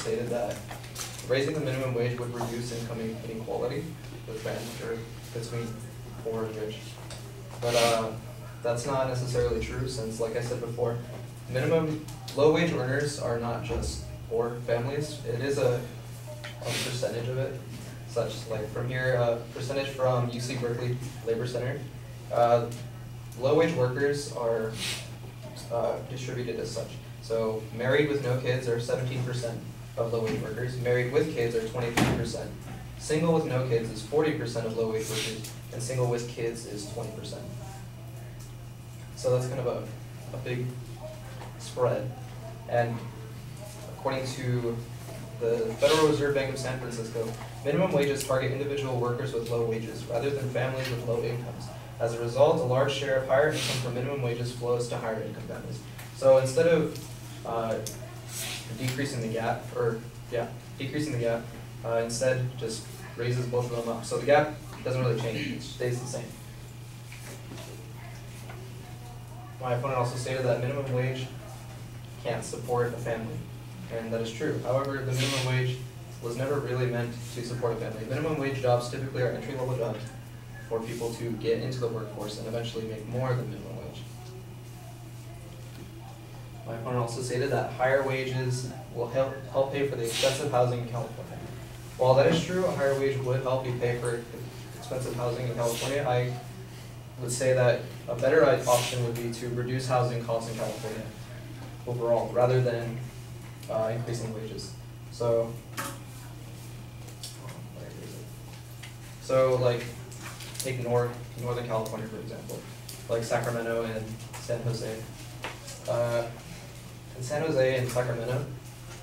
stated that raising the minimum wage would reduce income inequality between poor and rich. But that's not necessarily true, since, like I said before, low-wage earners are not just poor families. It is a percentage of it, such like from here, percentage from UC Berkeley Labor Center. Low-wage workers are distributed as such. So married with no kids are 17% of low-wage workers. Married with kids are 23%. Single with no kids is 40% of low-wage workers, and single with kids is 20%. So that's kind of a big spread. And according to the Federal Reserve Bank of San Francisco, minimum wages target individual workers with low wages rather than families with low incomes. As a result, a large share of higher income from minimum wages flows to higher income families. So instead of decreasing the gap, instead just raises both of them up. So the gap doesn't really change, it stays the same. My opponent also stated that minimum wage can't support a family, and that is true. However, the minimum wage was never really meant to support a family. Minimum wage jobs typically are entry-level jobs for people to get into the workforce and eventually make more than minimum wage. My opponent also stated that higher wages will help pay for the expensive housing in California. While that is true, a higher wage would help you pay for expensive housing in California, I would say that a better option would be to reduce housing costs in California overall, rather than increasing wages. So like, take Northern California, for example, like Sacramento and San Jose. In San Jose and Sacramento,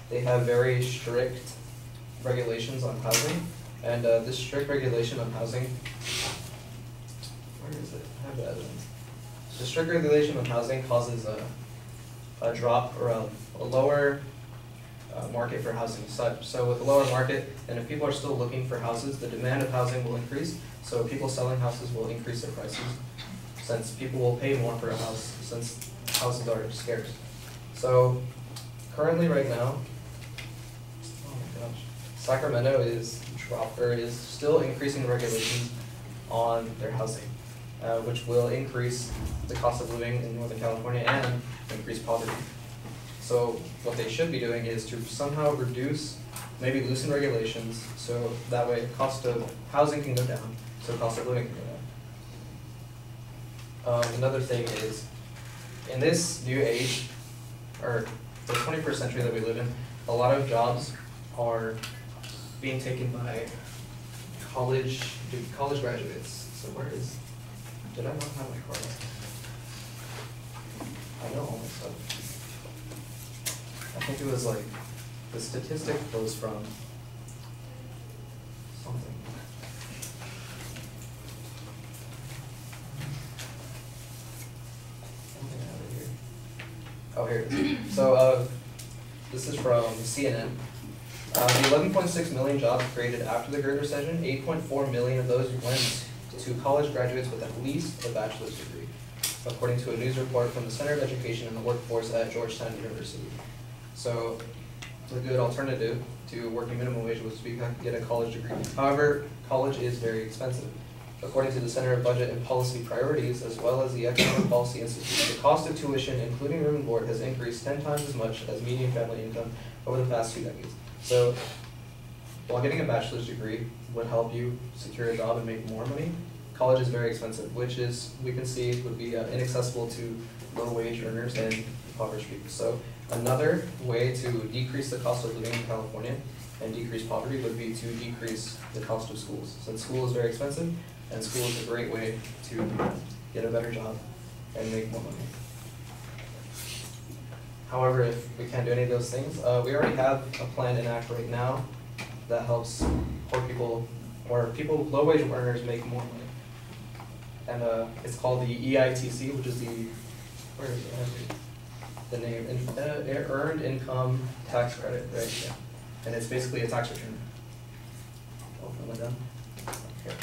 they have very strict regulations on housing, and this strict regulation on housing, where is it? I have the evidence. The strict regulation on housing causes a drop or a lower market for housing. So with a lower market, and if people are still looking for houses, the demand of housing will increase. So people selling houses will increase their prices, since people will pay more for a house, since houses are scarce. So currently, right now, oh my gosh, Sacramento is still increasing regulations on their housing, which will increase the cost of living in Northern California and increase poverty. So what they should be doing is to somehow reduce, maybe loosen regulations, so that way cost of housing can go down, so cost of living can go down. Another thing is, in this new age, or the 21st century that we live in, a lot of jobs are being taken by college graduates. So did I not have my card? I know all my stuff. I think it was like, the statistic was from something. Oh, here it is. So this is from CNN. The 11.6 million jobs created after the Great Recession, 8.4 million of those went to college graduates with at least a bachelor's degree, according to a news report from the Center of Education and the Workforce at Georgetown University. So a good alternative to working minimum wage was to get a college degree. However, college is very expensive. According to the Center of Budget and Policy Priorities, as well as the Economic Policy Institute, the cost of tuition, including room and board, has increased 10 times as much as median family income over the past 2 decades. So while getting a bachelor's degree would help you secure a job and make more money, college is very expensive, which is, we can see, would be inaccessible to low-wage earners and impoverished people. So another way to decrease the cost of living in California and decrease poverty would be to decrease the cost of schools. Since school is very expensive, and school is a great way to get a better job and make more money. However, if we can't do any of those things, we already have a plan in act right now that helps poor people, or people, low-wage earners, make more money. And it's called the EITC, which is where is it? The name, Earned Income Tax Credit, right? Yeah. And it's basically a tax return. Oh, am I done? Okay.